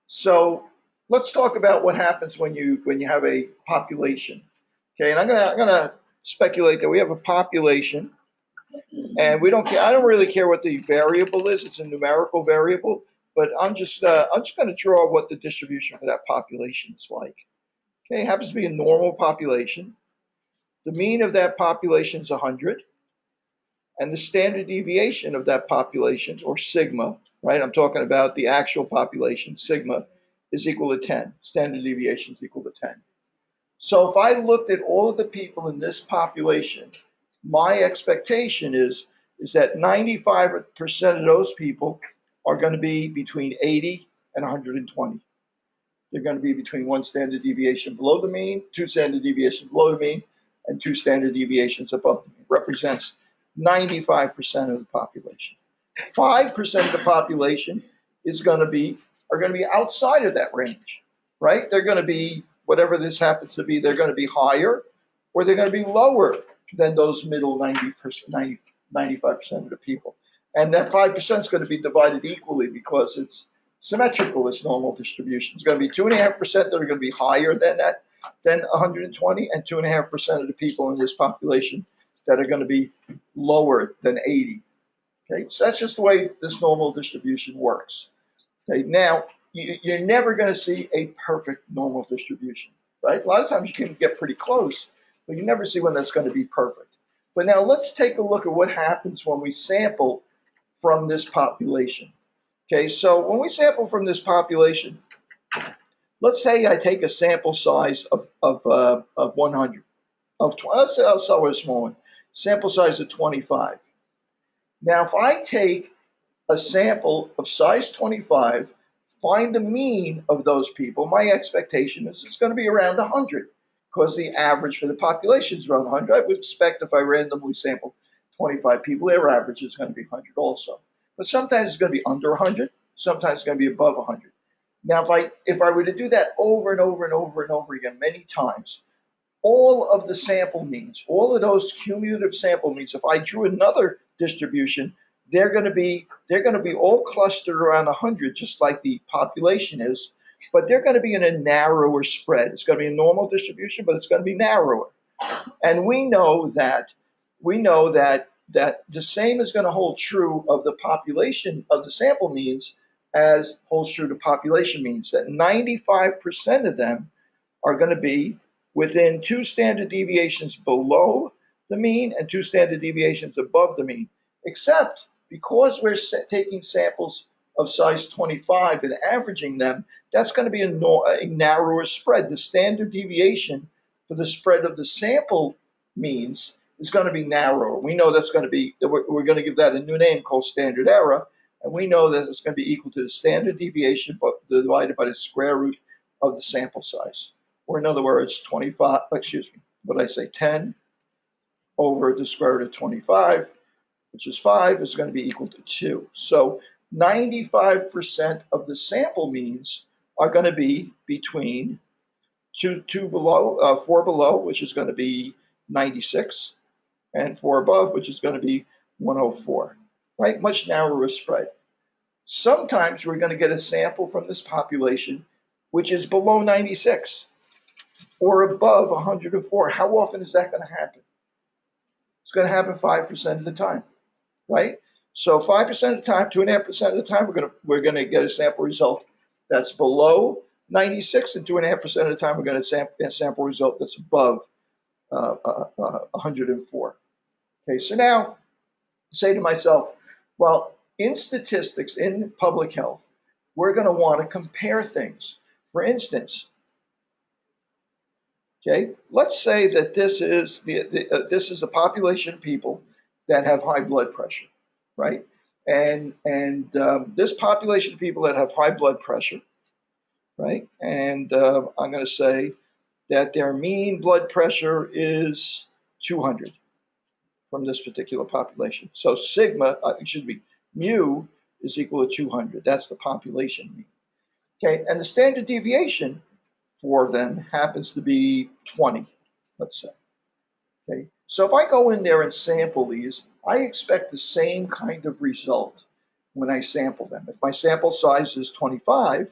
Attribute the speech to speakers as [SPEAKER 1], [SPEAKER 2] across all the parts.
[SPEAKER 1] So let's talk about what happens when you have a population. Okay, and I'm gonna speculate that we have a population, and we don't care. I don't really care what the variable is. It's a numerical variable, but I'm just going to draw what the distribution for that population is like. Okay, it happens to be a normal population. The mean of that population is 100, and the standard deviation of that population, or sigma, right? I'm talking about the actual population, sigma, is equal to 10. Standard deviation is equal to 10. So if I looked at all of the people in this population, my expectation is that 95% of those people are going to be between 80 and 120. They're going to be between one standard deviation below the mean, two standard deviations below the mean, and two standard deviations above the mean. Represents 95% of the population. 5% of the population is going to be are going to be outside of that range, right? They're going to be whatever this happens to be. They're going to be higher, or they're going to be lower than those middle 95% of the people. And that 5% is going to be divided equally because it's symmetrical. It's normal distribution. It's going to be 2.5% that are going to be higher than that, than 120, and 2.5% of the people in this population that are going to be lower than 80. Okay, so that's just the way this normal distribution works. Okay, now you're never going to see a perfect normal distribution, right? A lot of times you can get pretty close, but you never see one that's going to be perfect. But now let's take a look at what happens when we sample from this population. Okay, so when we sample from this population, let's say I take a sample size of 100, let's say I'll start with a small one, sample size of 25. Now, if I take a sample of size 25, find the mean of those people, my expectation is it's going to be around 100 because the average for the population is around 100. I would expect if I randomly sample 25 people, their average is going to be 100 also. But sometimes it's going to be under 100, sometimes it's going to be above 100. Now, if I were to do that over and over and over and over again many times, all of the sample means, all of those cumulative sample means, if I drew another distribution, they're going to be all clustered around 100, just like the population is, but they're going to be in a narrower spread. It's going to be a normal distribution, but it's going to be narrower. And we know that the same is going to hold true of the population of the sample means as holds true to population means. That 95% of them are going to be within two standard deviations below the mean and two standard deviations above the mean, except because we're taking samples of size 25 and averaging them, that's going to be a narrower spread. The standard deviation for the spread of the sample means is going to be narrower. We know that's going to be, we're going to give that a new name called standard error, and we know that it's going to be equal to the standard deviation divided by the square root of the sample size. Or in other words, 25, excuse me, what did I say, 10 over the square root of 25, which is 5, is going to be equal to 2. So 95% of the sample means are going to be between 4 below, which is going to be 96, and 4 above, which is going to be 104, right? Much narrower spread. Sometimes we're going to get a sample from this population which is below 96 or above 104. How often is that going to happen? It's going to happen 5% of the time, right? So 5% of the time, 2.5% of the time, we're going to get a sample result that's below 96, and 2.5% of the time, we're going to get a sample result that's above 104. Okay, so now I say to myself, well, in statistics, in public health, we're going to want to compare things. For instance, okay, let's say that this is a population of people that have high blood pressure, right? And this population of people that have high blood pressure, right? And I'm going to say that their mean blood pressure is 200 from this particular population. So sigma, mu is equal to 200. That's the population mean. Okay, and the standard deviation for them happens to be 20, let's say. Okay, so if I go in there and sample these, I expect the same kind of result. when I sample them. If my sample size is 25,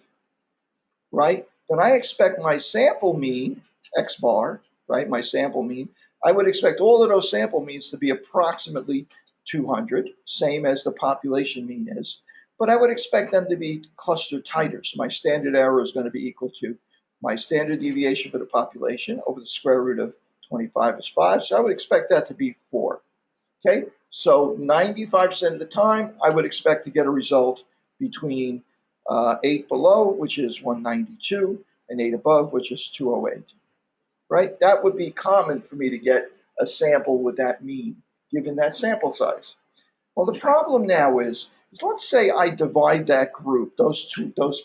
[SPEAKER 1] right, then I expect my sample mean, X bar, right, my sample mean, I would expect all of those sample means to be approximately 200, same as the population mean is, but I would expect them to be clustered tighter. So my standard error is going to be equal to my standard deviation for the population over the square root of 25 is 5, so I would expect that to be 4. Okay, so 95% of the time, I would expect to get a result between 8 below, which is 192, and 8 above, which is 208. Right? That would be common for me to get a sample with that mean, given that sample size. Well, the problem now is let's say I divide that group, those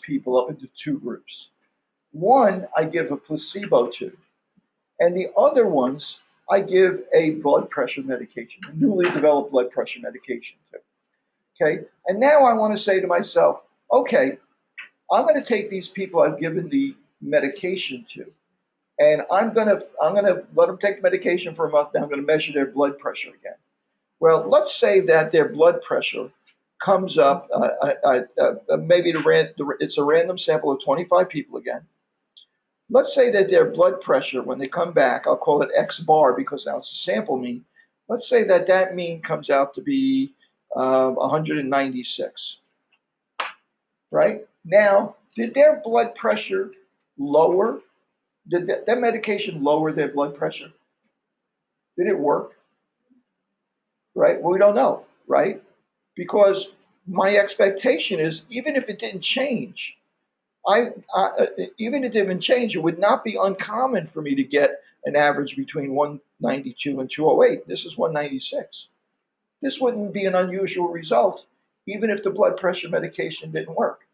[SPEAKER 1] people, up into two groups. One I give a placebo to, and the other ones I give a blood pressure medication, a newly developed blood pressure medication to. Okay, and now I want to say to myself, okay, I'm going to take these people I've given the medication to, and I'm gonna let them take the medication for a month. Now I'm going to measure their blood pressure again. Well, let's say that their blood pressure comes up. Maybe it's a random sample of 25 people again. Let's say that their blood pressure, when they come back, I'll call it X bar because now it's a sample mean. Let's say that that mean comes out to be 196. Right? Now, did their blood pressure lower? Did that medication lower their blood pressure? Did it work? Right? Well, we don't know, right? Because my expectation is even if it didn't change, even if it didn't change, it would not be uncommon for me to get an average between 192 and 208. This is 196. This wouldn't be an unusual result, even if the blood pressure medication didn't work,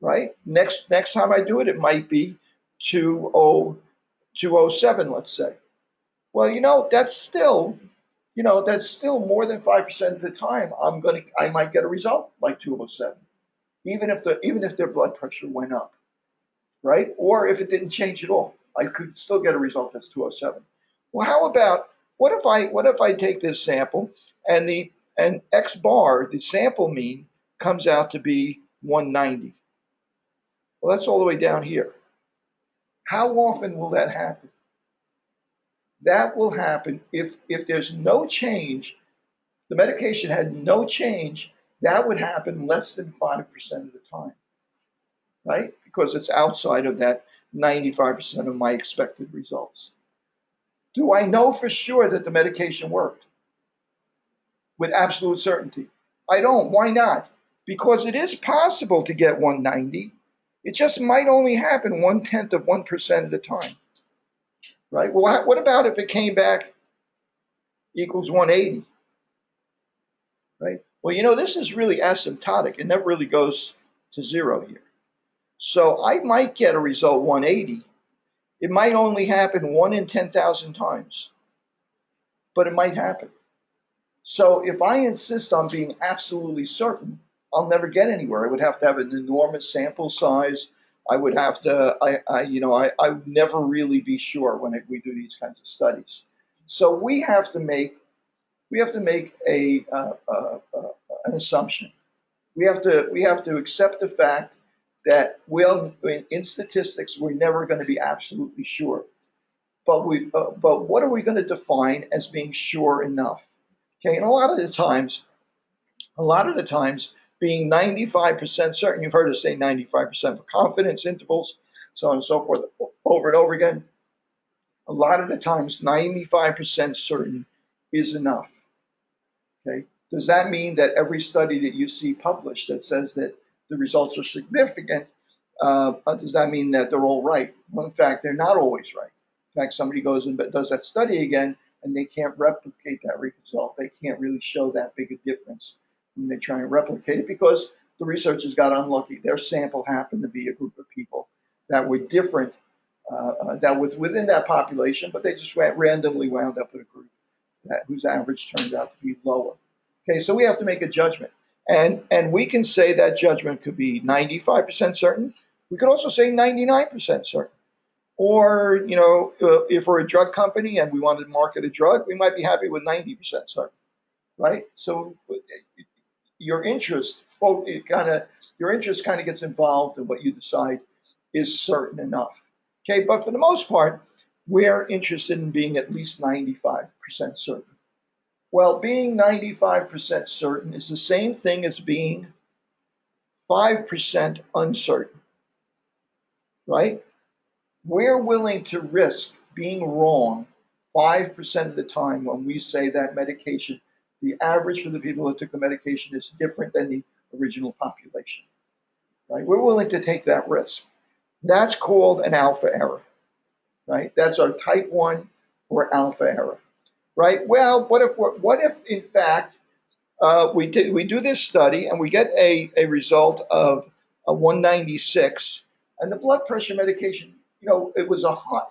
[SPEAKER 1] right? Next time I do it, it might be 207, let's say. Well, that's still more than 5% of the time I might get a result like 207, even if their blood pressure went up, right? Or if it didn't change at all, I could still get a result that's 207. Well, how about what if I take this sample and X bar, the sample mean, comes out to be 190? Well, that's all the way down here. How often will that happen? That will happen if there's no change, the medication had no change, that would happen less than 5% of the time, right? Because it's outside of that 95% of my expected results. Do I know for sure that the medication worked? With absolute certainty. I don't. Why not? Because it is possible to get 190. It just might only happen 1/10 of 1% of the time. Right? Well, what about if it came back equals 180? Right? Well, this is really asymptotic. It never really goes to zero here. So I might get a result 180. It might only happen 1 in 10,000 times, but it might happen. So if I insist on being absolutely certain, I'll never get anywhere. I would have to have an enormous sample size. I would have to, I would never really be sure when we do these kinds of studies. So we have to make an assumption. We have to accept the fact that in statistics we're never going to be absolutely sure. But what are we going to define as being sure enough? Okay, and a lot of the times, being 95% certain, you've heard us say 95% for confidence intervals, so on and so forth, over and over again. A lot of the times, 95% certain is enough. Okay, does that mean that every study that you see published that says that the results are significant, does that mean that they're all right? Well, in fact, they're not always right. In fact, somebody goes and does that study again, and they can't replicate that result. They can't really show that big a difference when they try and replicate it because the researchers got unlucky. Their sample happened to be a group of people that were different, that was within that population, but they just randomly wound up in a group whose average turned out to be lower. Okay, so we have to make a judgment. And we can say that judgment could be 95% certain. We could also say 99% certain. Or, if we're a drug company and we want to market a drug, we might be happy with 90% certain, right? So your interest quote, your interest kind of gets involved in what you decide is certain enough. Okay, but for the most part, we're interested in being at least 95% certain. Well, being 95% certain is the same thing as being 5% uncertain, right? We're willing to risk being wrong 5% of the time when we say that medication, the average for the people that took the medication is different than the original population, right? We're willing to take that risk. That's called an alpha error, right? That's our type 1 or alpha error, right? Well, what if in fact we do this study and we get a result of a 196, and the blood pressure medication, it was a high.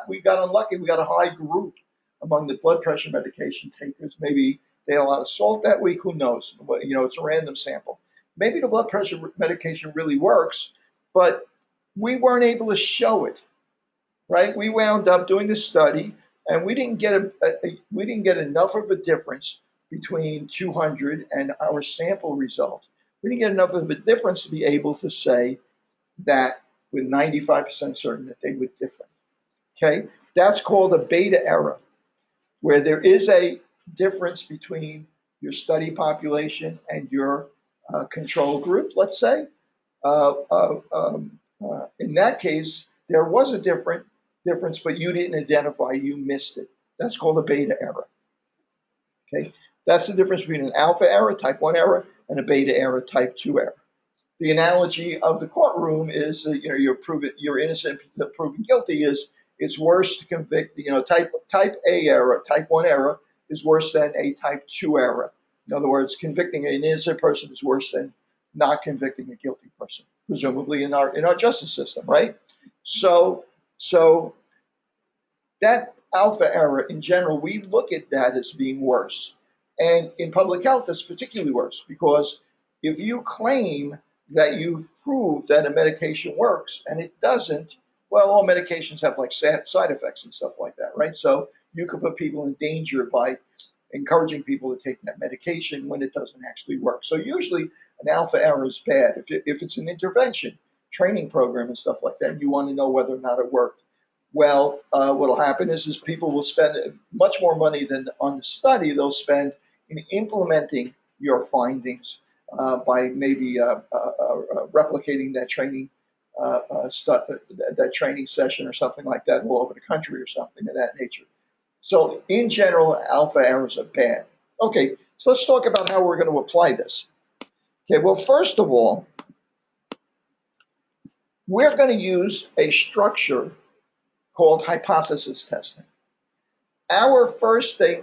[SPEAKER 1] We got unlucky. We got a high group among the blood pressure medication takers. Maybe they had a lot of salt that week. Who knows? It's a random sample. Maybe the blood pressure medication really works, but we weren't able to show it, right? We wound up doing this study, and we didn't get enough of a difference between 200 and our sample result. We didn't get enough of a difference to be able to say that with 95% certain that they were different. Okay, that's called a beta error, where there is a difference between your study population and your control group, let's say. In that case, there was a difference, but you didn't identify, you missed it. That's called a beta error. Okay, that's the difference between an alpha error, type 1 error, and a beta error, type 2 error. The analogy of the courtroom is, you're innocent, proven guilty is, it's worse to convict, type A error, type 1 error is worse than a type 2 error. In other words, convicting an innocent person is worse than not convicting a guilty person, presumably in our justice system, right? So that alpha error in general, we look at that as being worse. And in public health, it's particularly worse because if you claim that you've proved that a medication works and it doesn't, well, all medications have like side effects and stuff like that, right? So you could put people in danger by encouraging people to take that medication when it doesn't actually work. So usually an alpha error is bad. If it's an intervention, training program and stuff like that, you want to know whether or not it worked. Well, what will happen is people will spend much more money than on the study. They'll spend in implementing your findings by maybe replicating that training that training session or something like that all over the country or something of that nature. So in general, alpha errors are bad. Okay, so let's talk about how we're going to apply this. Okay, well, first of all, we're going to use a structure called hypothesis testing. Our first thing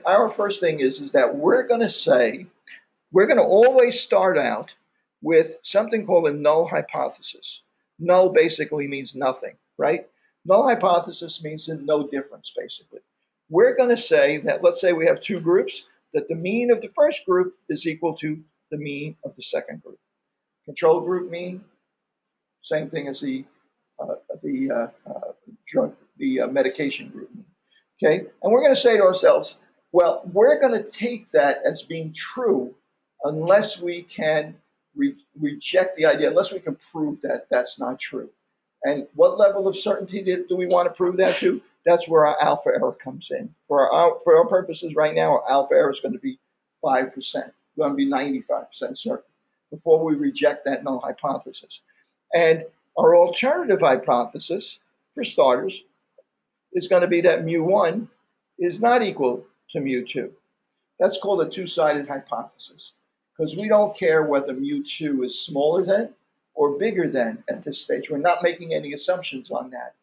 [SPEAKER 1] is that we're going to always start out with something called a null hypothesis. Null basically means nothing, right? Null hypothesis means no difference, basically. We're going to say that, let's say we have two groups, that the mean of the first group is equal to the mean of the second group. Control group mean, same thing as the medication group mean. Okay, and we're going to say to ourselves, well, we're going to take that as being true unless we can reject the idea, unless we can prove that that's not true. And what level of certainty do we want to prove that to? That's where our alpha error comes in. For our purposes right now, our alpha error is going to be 5%. We're going to be 95% certain before we reject that null hypothesis. And our alternative hypothesis, for starters, is going to be that mu1 is not equal to mu2. That's called a two-sided hypothesis because we don't care whether mu2 is smaller than or bigger than at this stage. We're not making any assumptions on that.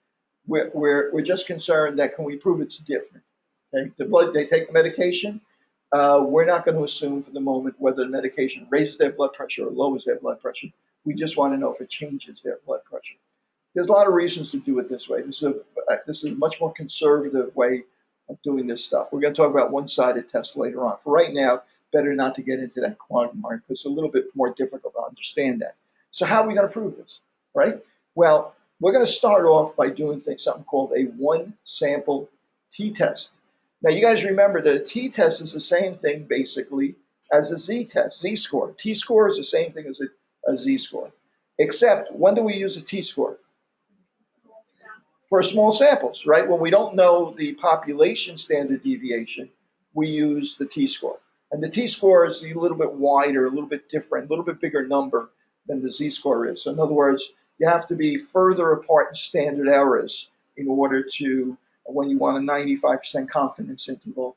[SPEAKER 1] We're just concerned that can we prove it's different. Okay? They take the medication. We're not going to assume for the moment whether the medication raises their blood pressure or lowers their blood pressure. We just want to know if it changes their blood pressure. There's a lot of reasons to do it this way. This is a much more conservative way of doing this stuff. We're going to talk about one-sided tests later on. For right now, better not to get into that quagmire because it's a little bit more difficult to understand that. So how are we going to prove this, right? Well, we're going to start off by doing something called a one-sample t-test. Now, you guys remember that a t-test is the same thing, basically, as a z-test, z-score. T-score is the same thing as a z-score, except when do we use a t-score? For small samples, right? When we don't know the population standard deviation, we use the t-score. And the t-score is a little bit wider, a little bit different, a little bit bigger number than the z-score is. So in other words, you have to be further apart in standard errors in order to, when you want a 95% confidence interval,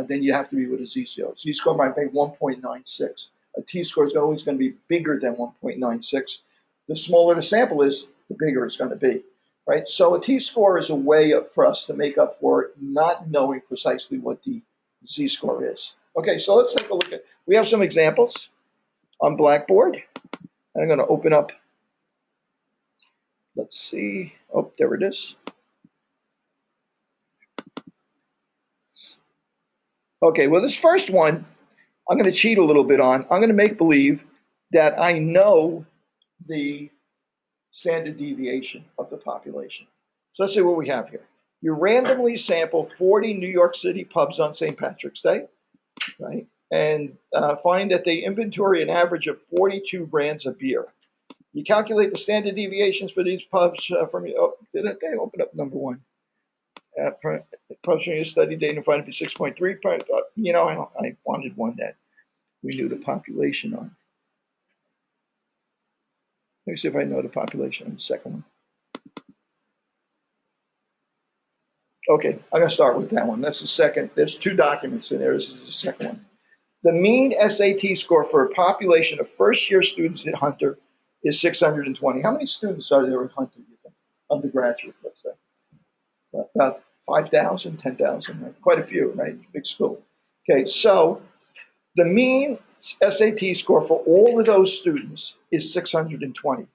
[SPEAKER 1] then you have to be with a z-score. Z-score might be 1.96. A t-score is always going to be bigger than 1.96. The smaller the sample is, the bigger it's going to be, right? So a t-score is a way for us to make up for not knowing precisely what the z-score is. Okay, so let's take a look at, we have some examples on Blackboard. I'm going to open up, let's see, oh, there it is. Okay, well, this first one, I'm going to cheat a little bit on. I'm going to make believe that I know the standard deviation of the population. So let's see what we have here. You randomly sample 40 New York City pubs on St. Patrick's Day, right? And find that they inventory an average of 42 brands of beer. You calculate the standard deviations for these pubs from, oh, did I open up number one? Pubs from your study data and find it to be 6.3. You know, I wanted one that we knew the population on. Let me see if I know the population on the second one. Okay, I'm going to start with that one. That's the second. There's two documents in there. This is the second one. The mean SAT score for a population of first-year students at Hunter is 620. How many students are there at Hunter, you think? Undergraduate, let's say. About 5,000, 10,000, right? Quite a few, right? Big school. Okay, so the mean SAT score for all of those students is 620.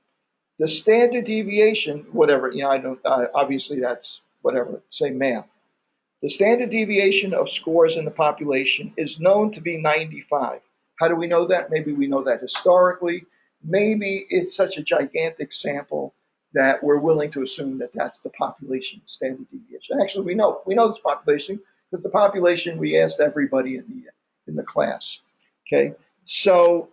[SPEAKER 1] The standard deviation, whatever, you know, I don't, obviously that's whatever, say math. The standard deviation of scores in the population is known to be 95. How do we know that? Maybe we know that historically. Maybe it's such a gigantic sample that we're willing to assume that that's the population standard deviation. Actually, we know this population because the population we asked everybody in the class. Okay, so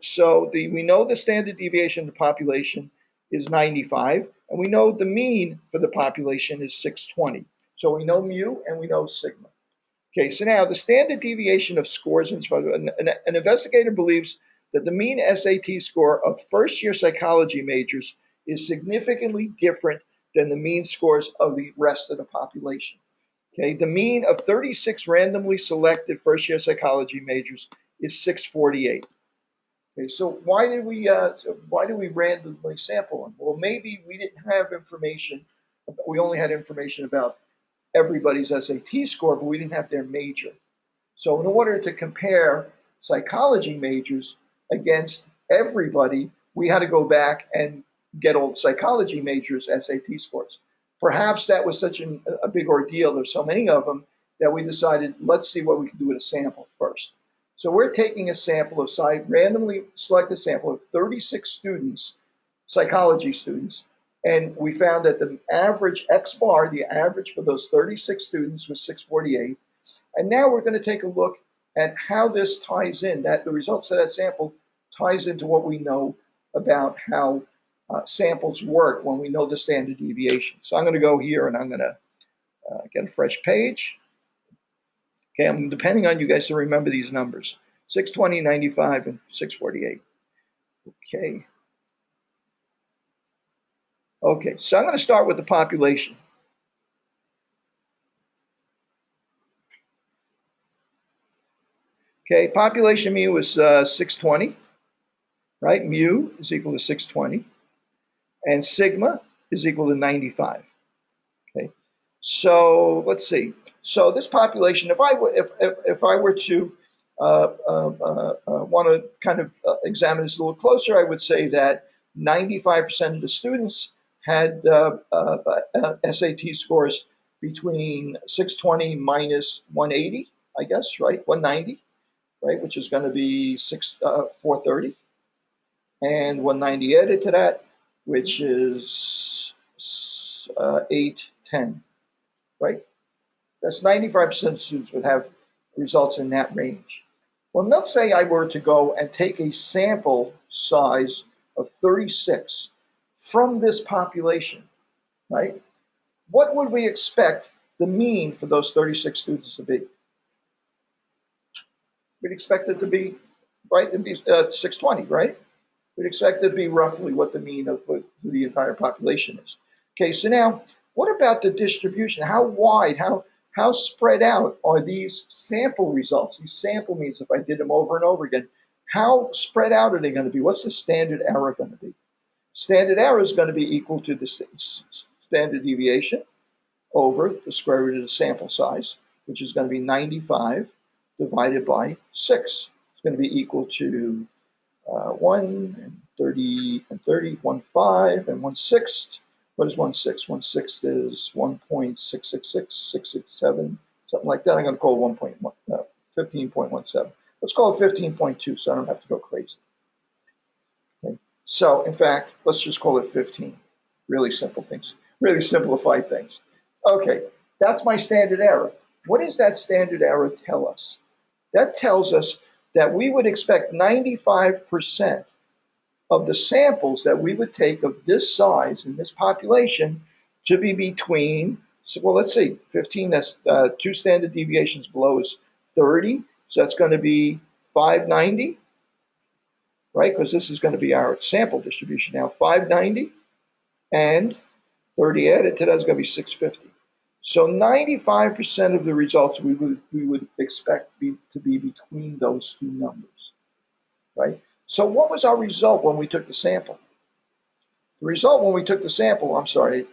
[SPEAKER 1] we know the standard deviation of the population is 95, and we know the mean for the population is 620. So we know mu and we know sigma. Okay, so now the standard deviation of scores, an investigator believes that the mean SAT score of first-year psychology majors is significantly different than the mean scores of the rest of the population. Okay, the mean of 36 randomly selected first-year psychology majors is 648. Okay, so why did we randomly sample them? Well, maybe we didn't have information. We only had information about everybody's SAT score, but we didn't have their major. So in order to compare psychology majors against everybody, we had to go back and get all the psychology majors' SAT scores. Perhaps that was such a big ordeal, there's so many of them, that we decided, let's see what we can do with a sample first. So we're taking a sample of, randomly select a sample of 36 students, psychology students, and we found that the average X bar, the average for those 36 students was 648. And now we're going to take a look at how this ties in, that the results of that sample ties into what we know about how samples work when we know the standard deviation. So I'm going to go here and I'm going to get a fresh page. Okay, I'm depending on you guys to remember these numbers, 620, 95, and 648. Okay. Okay, so I'm going to start with the population. Okay, population mu was 620, right? Mu is equal to 620, and sigma is equal to 95. Okay, so let's see. So this population, if I were to want to kind of examine this a little closer, I would say that 95% of the students had SAT scores between 620 minus 180, I guess, right? 190, right? Which is going to be 430, and 190 added to that, which is 810, right? That's 95% of students would have results in that range. Well, let's say I were to go and take a sample size of 36 from this population, right? What would we expect the mean for those 36 students to be? We'd expect it to be, right, it'd be 620, right? We'd expect it to be roughly what the mean of the entire population is. Okay, so now what about the distribution? How wide, how spread out are these sample results, these sample means if I did them over and over again? How spread out are they going to be? What's the standard error going to be? Standard error is going to be equal to the standard deviation over the square root of the sample size, which is going to be 95 divided by 6. It's going to be equal to 1 and 30 and 30, 1 5 and 1/6. What is 1/6? 1/6 is 1.666, something like that. I'm going to call it 15.17. Let's call it 15.2 so I don't have to go crazy. Okay. So, in fact, let's just call it 15. Really simple things, really simplify things. Okay, that's my standard error. What does that standard error tell us? That tells us that we would expect 95% of the samples that we would take of this size in this population to be between, well, let's see, 15, that's 2 standard deviations below is 30. So that's going to be 590, right? Because this is going to be our sample distribution now, 590, and 30 added to that is going to be 650. So 95% of the results we would expect to be between those two numbers, right? So what was our result when we took the sample? The result when we took the sample, I'm sorry,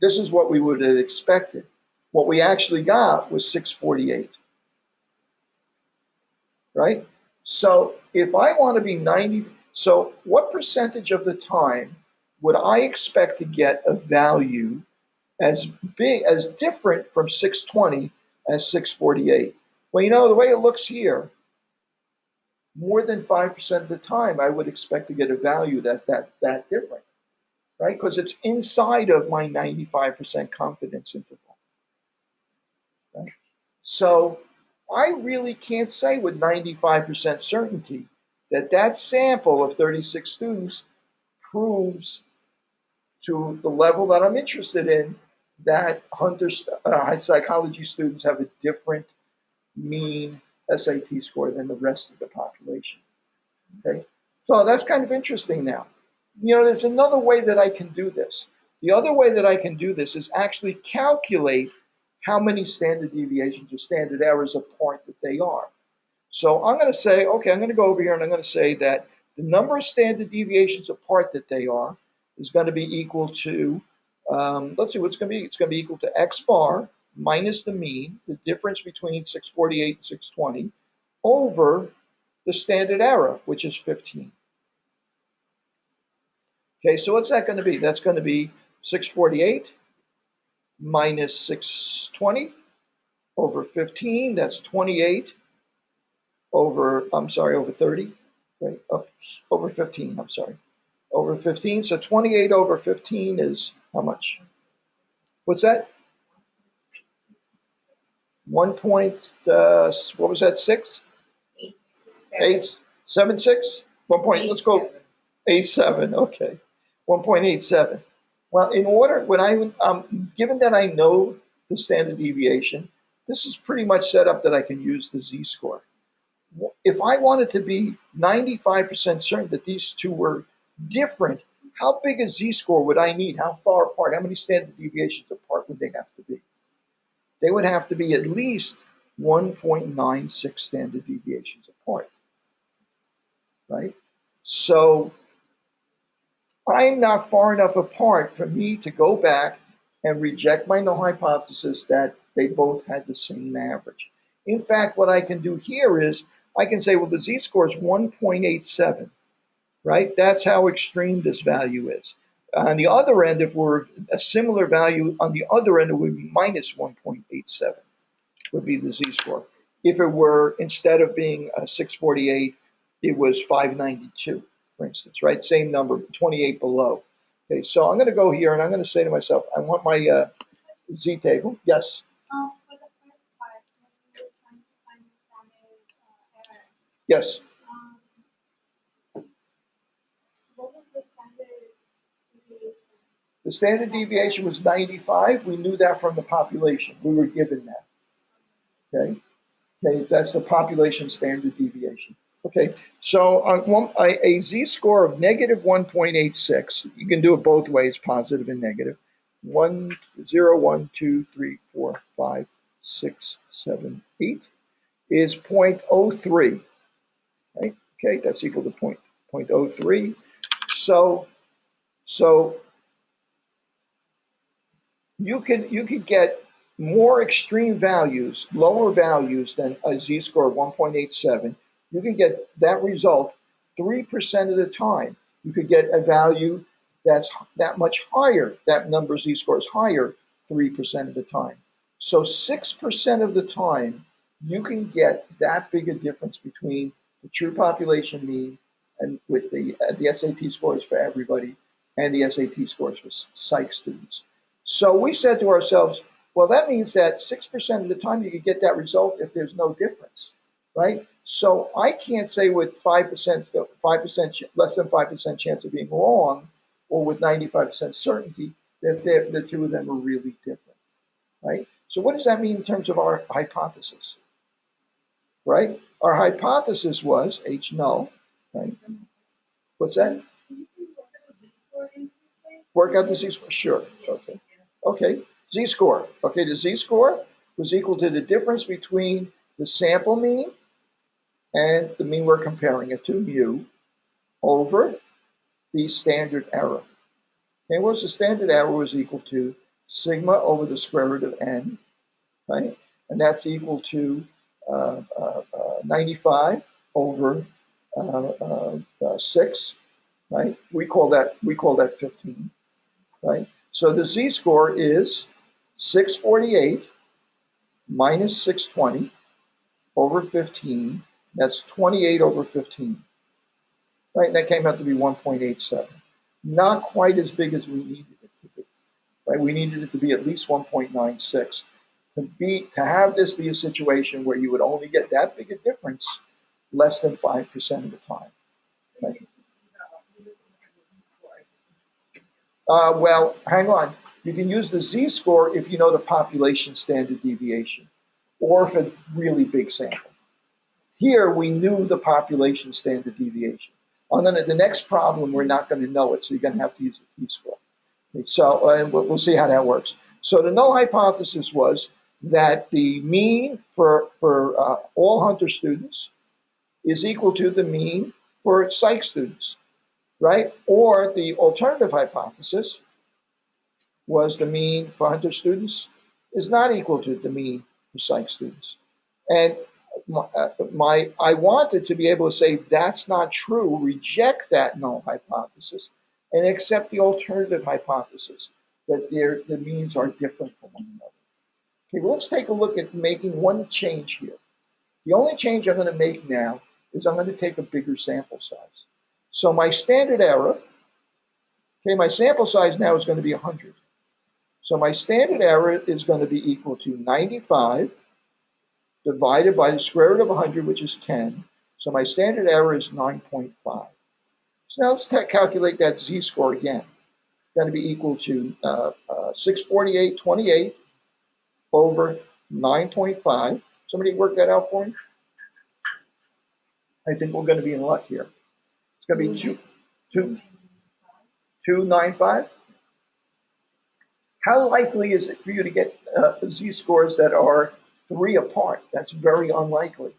[SPEAKER 1] this is what we would have expected. What we actually got was 648, right? So if I want to be 90, so what percentage of the time would I expect to get a value as big, as different from 620 as 648? Well, you know, the way it looks here, more than 5% of the time, I would expect to get a value that different, right? Because it's inside of my 95% confidence interval, right? So I really can't say with 95% certainty that that sample of 36 students proves to the level that I'm interested in that psychology students have a different mean SAT score than the rest of the population. Okay, so that's kind of interesting now. You know, there's another way that I can do this. The other way that I can do this is actually calculate how many standard deviations or standard errors apart that they are. So I'm going to say, okay, I'm going to go over here and I'm going to say that the number of standard deviations apart that they are is going to be equal to, let's see what it's going to be. It's going to be equal to X bar minus the mean, the difference between 648 and 620, over the standard error, which is 15. Okay, so what's that going to be? That's going to be 648 minus 620 over 15. That's 28 over, over 30. Right, over 15, I'm sorry. Over 15, so 28 over 15 is how much? What's that? 1 point, what was that, 6? 876? 1 point, let's go 87, okay. 1.87. Well, in order, given that I know the standard deviation, this is pretty much set up that I can use the z-score. If I wanted to be 95% certain that these two were different, how big a z-score would I need? How far apart? How many standard deviations apart would they have to be? They would have to be at least 1.96 standard deviations apart, right? So I'm not far enough apart for me to go back and reject my null hypothesis that they both had the same average. In fact, what I can do here is I can say, well, the z-score is 1.87, right? That's how extreme this value is. On the other end, if we're a similar value, on the other end, it would be minus 1.87 would be the z-score. If it were, instead of being 648, it was 592, for instance, right? Same number, 28 below. Okay, so I'm going to go here and I'm going to say to myself, I want my z-table. Yes?
[SPEAKER 2] For the first part, when you were trying to find the standard error,
[SPEAKER 1] Yes.
[SPEAKER 2] What was the standard deviation?
[SPEAKER 1] The standard deviation was 95. We knew that from the population. We were given that. Okay. Okay, that's the population standard deviation. Okay, so on a z-score of negative 1.86, you can do it both ways, positive and negative. 1, 0, 1, 2, 3, 4, 5, 6, 7, 8 is 0.03. Right? Okay, that's equal to 0.03. So you can get more extreme values, lower values than a z-score of 1.87. You can get that result 3% of the time. You could get a value that's that much higher, that number z-score is higher 3% of the time. So 6% of the time, you can get that big a difference between the true population mean and with the SAT scores for everybody and the SAT scores for psych students. So we said to ourselves, well, that means that 6% of the time you could get that result if there's no difference, right? So I can't say with 5%, 5% less than 5% chance of being wrong, or with 95% certainty that the two of them are really different, right? So what does that mean in terms of our hypothesis, right? Our hypothesis was H null, right? What's that? Work out the z-score. Sure. Okay. Okay. Z-score. Okay. The z-score was equal to the difference between the sample mean and the mean we're comparing it to, mu, over the standard error. Okay. What's the standard error was equal to sigma over the square root of n, right? And that's equal to 95 over 6, right? We call that 15. Right? So the z-score is 648 minus 620 over 15. That's 28 over 15. Right? And that came out to be 1.87. Not quite as big as we needed it to be. Right? We needed it to be at least 1.96. To have this be a situation where you would only get that big a difference less than 5% of the time. Right? Well, hang on. You can use the z-score if you know the population standard deviation, or if it's really big sample. Here, we knew the population standard deviation. On the next problem, we're not going to know it, so you're going to have to use the t-score. So we'll see how that works. So the null hypothesis was that the mean for all Hunter students is equal to the mean for psych students, right? Or the alternative hypothesis was the mean for Hunter students is not equal to the mean for psych students. And I wanted to be able to say that's not true, reject that null hypothesis, and accept the alternative hypothesis that the means are different from one another. Okay, well, let's take a look at making one change here. The only change I'm going to make now is I'm going to take a bigger sample size. So my standard error, okay, my sample size now is going to be 100. So my standard error is going to be equal to 95 divided by the square root of 100, which is 10. So my standard error is 9.5. So now let's calculate that z-score again. It's going to be equal to 648.28 over 9.5. Somebody work that out for me? I think we're going to be in luck here. It's going to be 295. How likely is it for you to get z-scores that are 3 apart? That's very unlikely,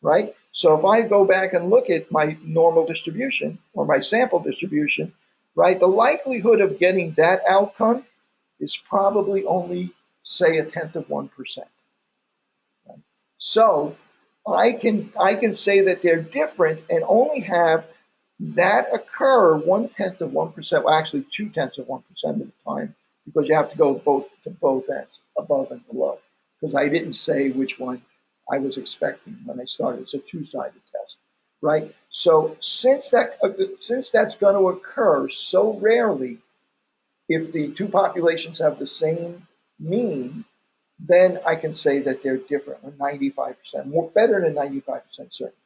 [SPEAKER 1] right? So if I go back and look at my normal distribution or my sample distribution, right, the likelihood of getting that outcome is probably only, say, 0.1%. Right? So I can say that they're different and only have that occur 0.1%, well, actually 0.2% of the time, because you have to go to both ends, above and below, because I didn't say which one I was expecting when I started. It's a two-sided test, right? So since that's going to occur so rarely, if the two populations have the same mean, then I can say that they're different with 95%, more better than 95% certainty.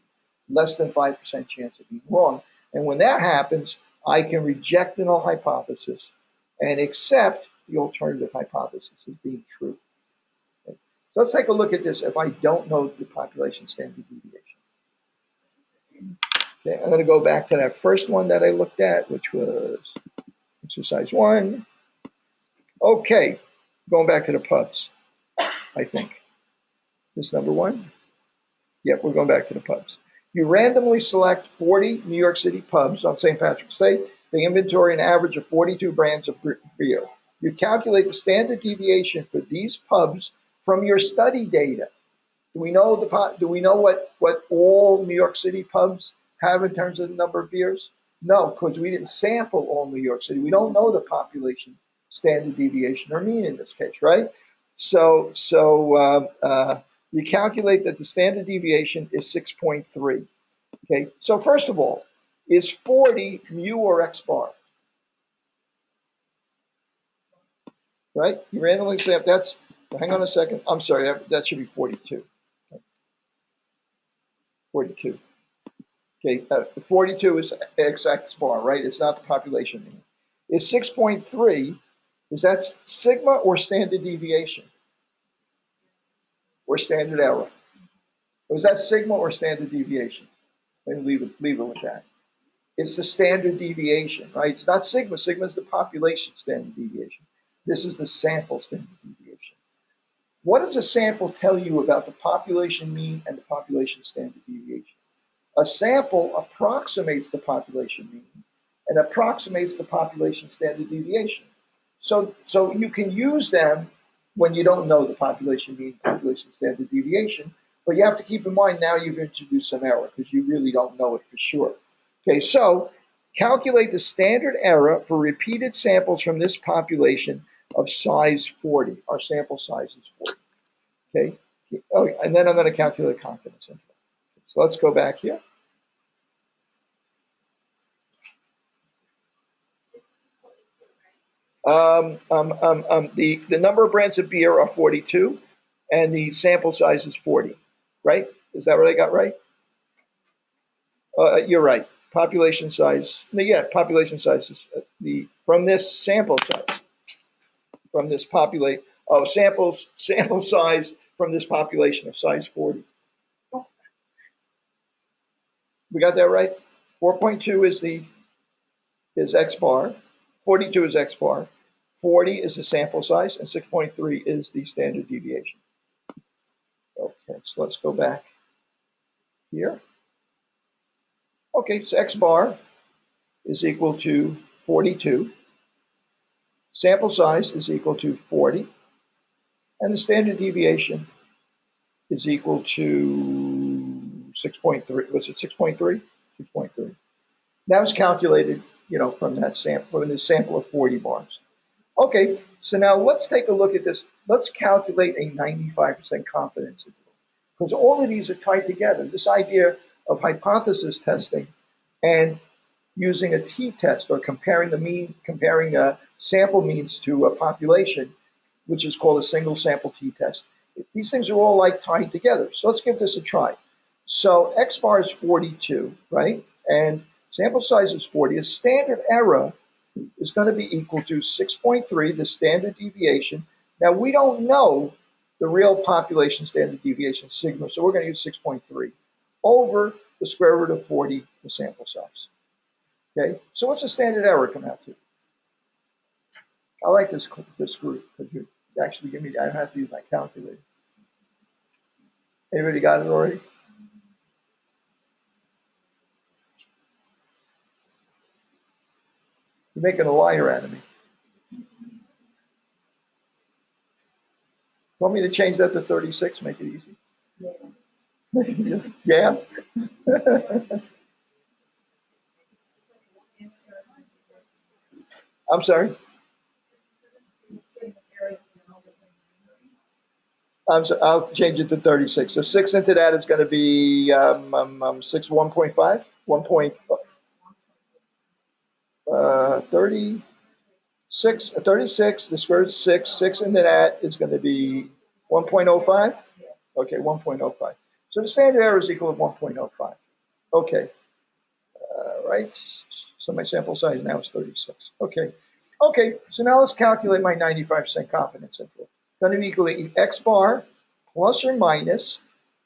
[SPEAKER 1] less than 5% chance of being wrong. And when that happens, I can reject the null hypothesis and accept the alternative hypothesis as being true. Okay. So let's take a look at this if I don't know the population standard deviation. Okay, I'm going to go back to that first one that I looked at, which was exercise 1. Okay, going back to the pubs, I think. This number 1? Yep, we're going back to the pubs. You randomly select 40 New York City pubs on St. Patrick's Day. They inventory an average of 42 brands of beer. You calculate the standard deviation for these pubs from your study data. Do we know what all New York City pubs have in terms of the number of beers? No, because we didn't sample all New York City. We don't know the population standard deviation or mean in this case, right? So you calculate that the standard deviation is 6.3. Okay, so first of all, is 40 mu or x bar? Right? You randomly select, that's, hang on a second. I'm sorry, that should be 42. 42. Okay, 42 is x bar, right? It's not the population mean. Is 6.3, is that sigma or standard deviation? Or standard error? Or is that sigma or standard deviation? Let me leave it with that. It's the standard deviation, right? It's not sigma. Sigma is the population standard deviation. This is the sample standard deviation. What does a sample tell you about the population mean and the population standard deviation? A sample approximates the population mean and approximates the population standard deviation. So you can use them when you don't know the population mean, population standard deviation, but you have to keep in mind now you've introduced some error because you really don't know it for sure. Okay, so calculate the standard error for repeated samples from this population of size 40. Our sample size is 40. Okay, oh, and then I'm going to calculate confidence interval. So let's go back here. The number of brands of beer are 42, and the sample size is 40. Right? Is that what I got right? You're right. Population size. Yeah, population size is from this sample size. From this sample size from this population of size 40. We got that right? 4.2 is x bar. 42 is x bar. 40 is the sample size, and 6.3 is the standard deviation. Okay, so let's go back here. Okay, so x bar is equal to 42. Sample size is equal to 40. And the standard deviation is equal to 6.3. Was it 6.3? 6.3. That was calculated, from that sample, from this sample of 40 bars. Okay, so now let's take a look at this. Let's calculate a 95% confidence interval, because all of these are tied together. This idea of hypothesis testing and using a t-test or comparing sample means to a population, which is called a single sample t-test. These things are all tied together. So let's give this a try. So x bar is 42, right? And sample size is 40. A standard error is going to be equal to 6.3, the standard deviation. Now, we don't know the real population standard deviation, sigma, so we're going to use 6.3 over the square root of 40, the sample size. Okay, so what's the standard error come out to? I like this group because you actually give me, I don't have to use my calculator. Anybody got it already? You're making a liar out of me. Want me to change that to 36, make it easy? Yeah? I'm sorry? I'll change it to 36. So 6 into that is going to be 6, 1.5? 36, the square root of 6 into that is going to be 1.05? Okay, 1.05. So the standard error is equal to 1.05. Okay, right. So my sample size now is 36. Okay. Okay, so now let's calculate my 95% confidence interval. Going to be equal to X bar plus or minus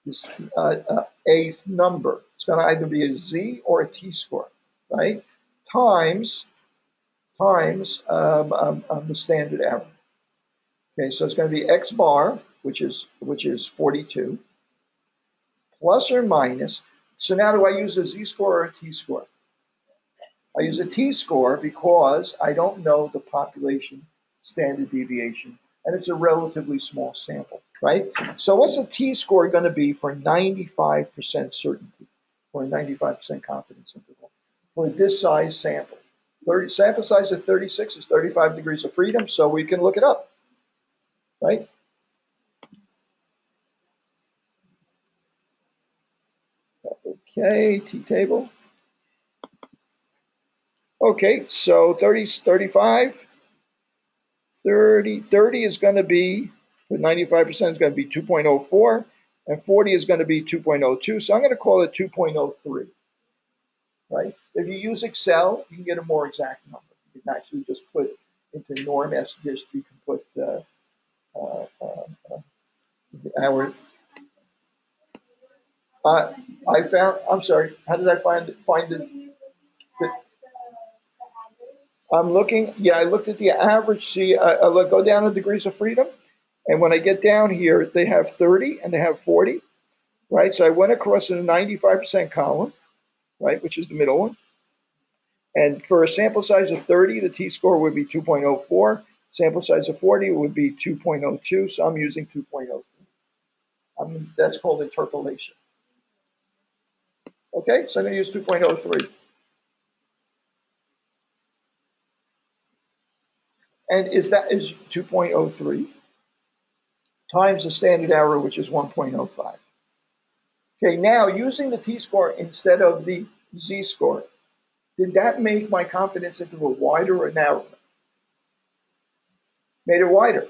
[SPEAKER 1] this a number. It's going to either be a Z or a T score, right? Times the standard error. Okay, so it's going to be X bar, which is 42, plus or minus. So now do I use a Z score or a T score? I use a T score because I don't know the population standard deviation, and it's a relatively small sample, right? So what's a T score going to be for 95% certainty, or a 95% confidence interval for this size sample? Sample size of 36 is 35 degrees of freedom, so we can look it up, right? Okay, T-table. Okay, so 30, 35, 30 is going to be, with 95% is going to be 2.04, and 40 is going to be 2.02. So I'm going to call it 2.03, right? If you use Excel, you can get a more exact number. You can actually just put into norm SDIST, you can put our, I found, I'm sorry, how did I find it? I'm looking, yeah, I looked at the average. See, I look, go down to degrees of freedom. And when I get down here, they have 30 and they have 40, right? So I went across to the 95% column, right, which is the middle one. And for a sample size of 30, the t-score would be 2.04. Sample size of 40 would be 2.02. So I'm using 2.03. That's called interpolation. Okay, so I'm going to use 2.03. And is 2.03 times the standard error, which is 1.05. Okay, now using the t-score instead of the z-score, did that make my confidence interval wider or narrower? Made it wider,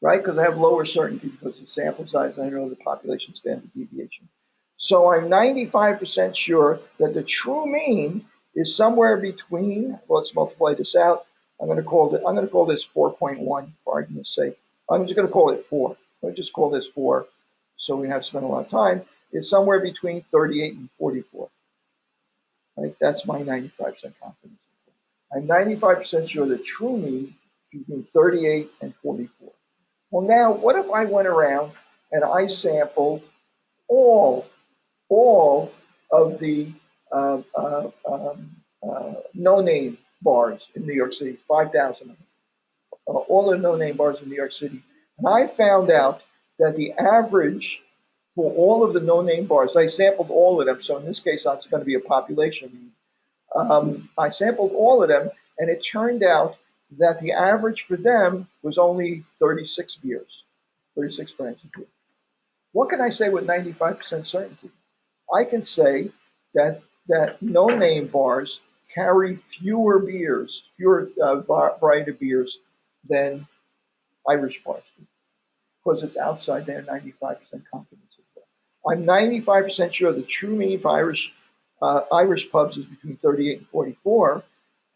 [SPEAKER 1] right? Because I have lower certainty because the sample size, I know the population standard deviation. So I'm 95% sure that the true mean is somewhere between, well, let's multiply this out. I'm going to call this 4.1 for argument's sake. I'm just going to call it 4. Let me just call this 4 so we have spent a lot of time. It's somewhere between 38 and 44. Right? That's my 95% confidence. I'm 95% sure the true mean is between 38 and 44. Well, now, what if I went around and I sampled all of the no-name bars in New York City, 5,000 of them, all the no-name bars in New York City, and I found out that the average for all of the no-name bars, I sampled all of them, so in this case, it's going to be a population mean. I sampled all of them, and it turned out that the average for them was only 36 beers, 36 brands of beer. What can I say with 95% certainty? I can say that no-name bars carry fewer beers, fewer variety of beers than Irish bars do, because it's outside their 95% confidence interval. I'm 95% sure the true mean for Irish pubs is between 38 and 44.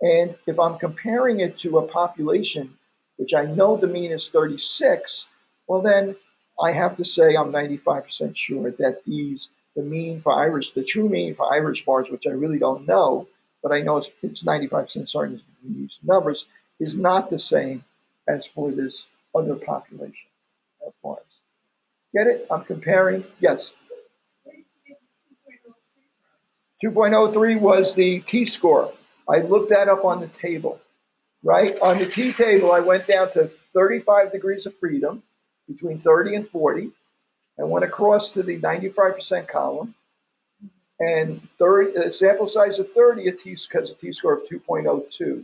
[SPEAKER 1] And if I'm comparing it to a population, which I know the mean is 36, well, then I have to say I'm 95% sure that the true mean for Irish bars, which I really don't know, but I know it's 95% certain between these numbers, is not the same as for this other population of bars. Get it? I'm comparing, yes. 2.03 was the t-score. I looked that up on the table, right? On the t-table, I went down to 35 degrees of freedom, between 30 and 40, and went across to the 95% column. And sample size of 30 has a t-score of 2.02.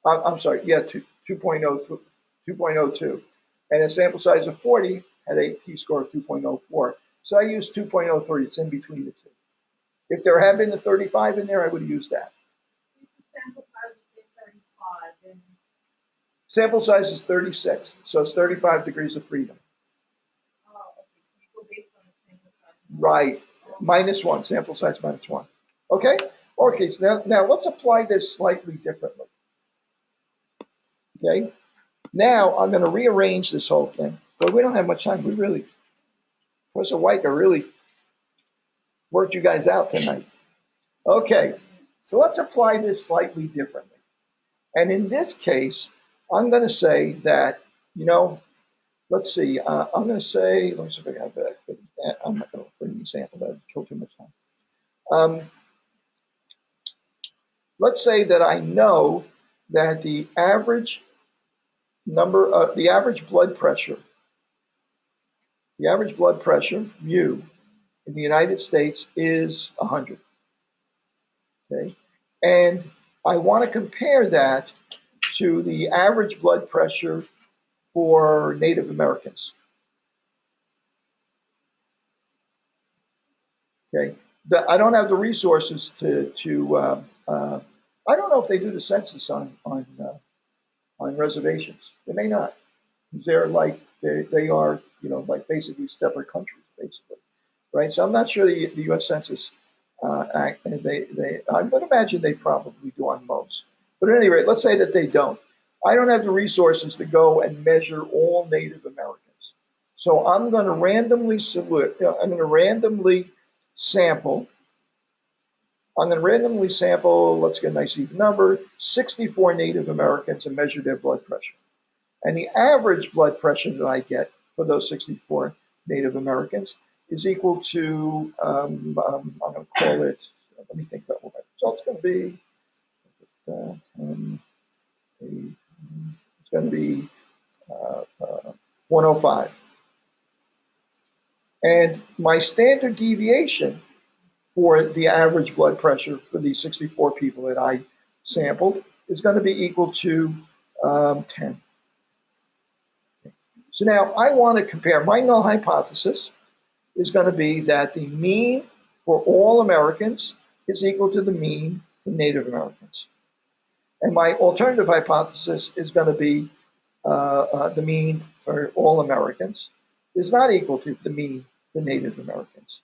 [SPEAKER 1] I'm sorry, yeah, 2.02. And a sample size of 40 had a t-score of 2.04. So I used 2.03. It's in between the two. If there had been the 35 in there, I would have used that. Sample size is 36, so it's 35 degrees of freedom. Right. -1, sample size -1. Okay? Okay, so now let's apply this slightly differently. Okay? Now I'm going to rearrange this whole thing. But we don't have much time. Professor Weicker really worked you guys out tonight. Okay, so let's apply this slightly differently. And in this case, I'm going to say that, let's see, I'm going to say, let me see if I have that. I'm not going to put an example, that would kill too much time. Let's say that I know that the average blood pressure, mu, in the United States is 100. Okay, and I want to compare that to the average blood pressure for Native Americans. Okay, I don't have the resources to I don't know if they do the census on reservations. They may not. They're like they are like basically separate countries basically, right? So I'm not sure the U.S. Census Act. I would imagine they probably do on most. But at any rate, let's say that they don't. I don't have the resources to go and measure all Native Americans. So I'm going to randomly sample. I'm going to randomly sample, let's get a nice even number, 64 Native Americans and measure their blood pressure. And the average blood pressure that I get for those 64 Native Americans is equal to, I'm going to call it, let me think about what my result's going to be. It's going to be 105. And my standard deviation for the average blood pressure for these 64 people that I sampled is going to be equal to 10. So now I want to compare. My null hypothesis is going to be that the mean for all Americans is equal to the mean for Native Americans. And my alternative hypothesis is going to be the mean for all Americans is not equal to the mean for Native Americans.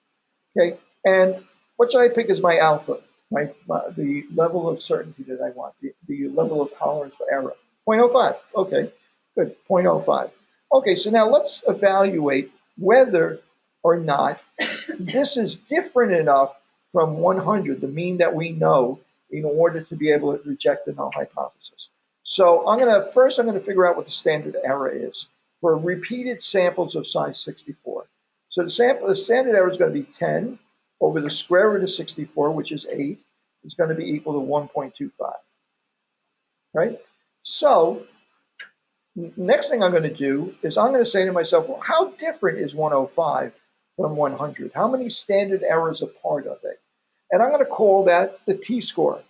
[SPEAKER 1] Okay, and what should I pick as my alpha? The level of certainty that I want, the level of tolerance for error. 0.05. Okay, good. 0.05. Okay, so now let's evaluate whether or not this is different enough from 100, the mean that we know, in order to be able to reject the null hypothesis. So I'm going to figure out what the standard error is for repeated samples of size 64. So the standard error is going to be 10 over the square root of 64, which is 8, is going to be equal to 1.25. Right? So next thing I'm going to do is I'm going to say to myself, well, how different is 105 from 100? How many standard errors apart are they? And I'm going to call that the t-score.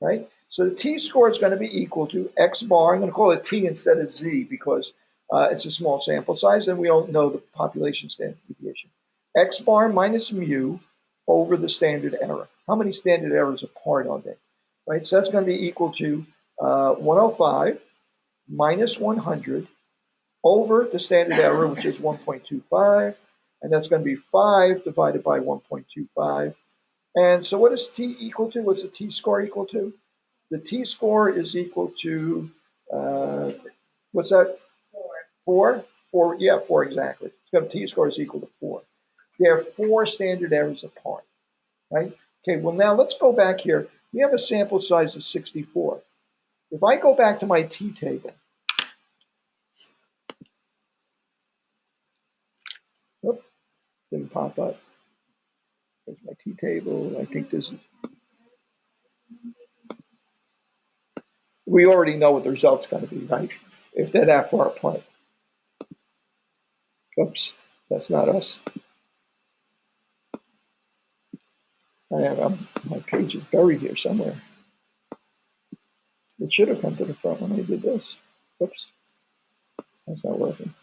[SPEAKER 1] Right? So the t-score is going to be equal to x bar. I'm going to call it t instead of z because it's a small sample size and we don't know the population standard deviation. X bar minus mu over the standard error. How many standard errors apart are they? Right? So that's going to be equal to 105 minus 100 over the standard error, which is 1.25. And that's going to be 5 divided by 1.25. And so what is t equal to? What's the t-score equal to? The t-score is equal to, what's that? 4. 4, yeah, 4 exactly. T-score is equal to 4. There are 4 standard errors apart, right? Okay, well now let's go back here. We have a sample size of 64. If I go back to my t-table, oops, didn't pop up. There's my t-table. I think this is, we already know what the result's going to be, right? If they're that far apart. Oops, that's not us. My page is buried here somewhere. It should have come to the front when I did this. Oops, that's not working.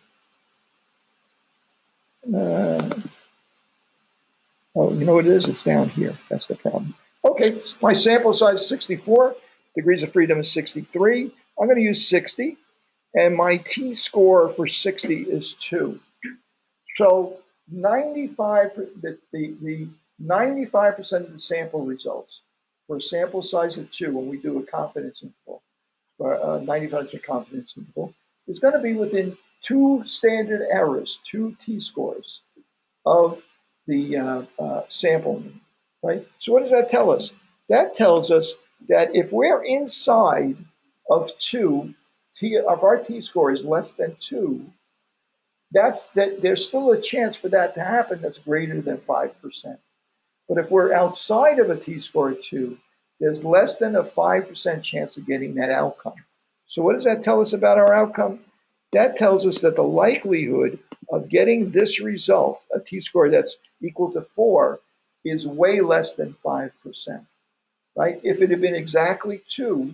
[SPEAKER 1] Oh, you know what it is? It's down here. That's the problem. Okay, my sample size is 64. Degrees of freedom is 63. I'm going to use 60. And my t-score for 60 is 2. So the 95% of the sample results for a sample size of 2, when we do a confidence interval, or a 95% confidence interval, is going to be within 2 standard errors, 2 t-scores of the sample mean, right? So what does that tell us? That tells us that if we're inside of 2, of our t-score is less than 2, there's still a chance for that to happen that's greater than 5%. But if we're outside of a t-score of 2, there's less than a 5% chance of getting that outcome. So what does that tell us about our outcome? That tells us that the likelihood of getting this result, a t-score that's equal to 4, is way less than 5%, right? If it had been exactly 2,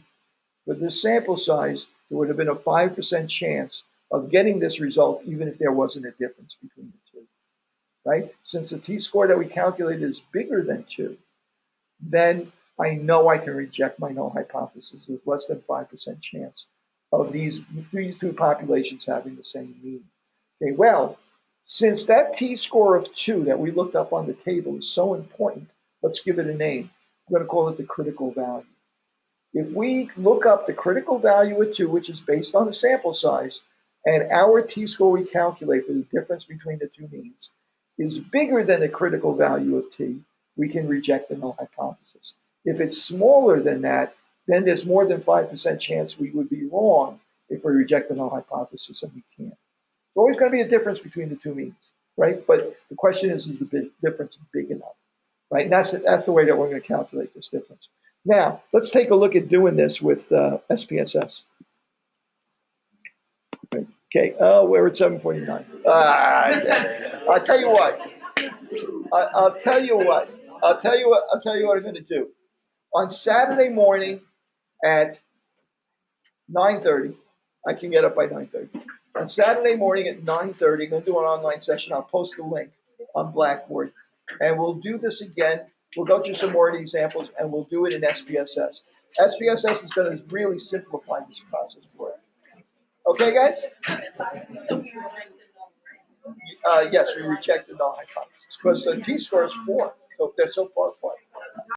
[SPEAKER 1] with this sample size, there would have been a 5% chance of getting this result, even if there wasn't a difference between the two, right? Since the t-score that we calculated is bigger than 2, then I know I can reject my null hypothesis with less than 5% chance of these 2 populations having the same mean. Okay, well, since that t-score of 2 that we looked up on the table is so important, let's give it a name. I'm going to call it the critical value. If we look up the critical value of 2, which is based on the sample size, and our t-score we calculate for the difference between the 2 means is bigger than the critical value of t, we can reject the null hypothesis. If it's smaller than that, then there's more than 5% chance we would be wrong if we reject the null hypothesis, and we can't. There's always going to be a difference between the 2 means, right? But the question is the difference big enough, right? And that's the way that we're going to calculate this difference. Now, let's take a look at doing this with SPSS. Okay, we're at 7:49. I'll tell you what. I'll tell you what I'm going to do. On Saturday morning at 9:30, I can get up by 9:30. On Saturday morning at 9:30, I'm going to do an online session. I'll post the link on Blackboard, and we'll do this again. We'll go through some more of the examples, and we'll do it in SPSS. SPSS is going to really simplify this process for us. Okay, guys? Yes, we reject the null hypothesis because the t-score is 4, so they're so far apart.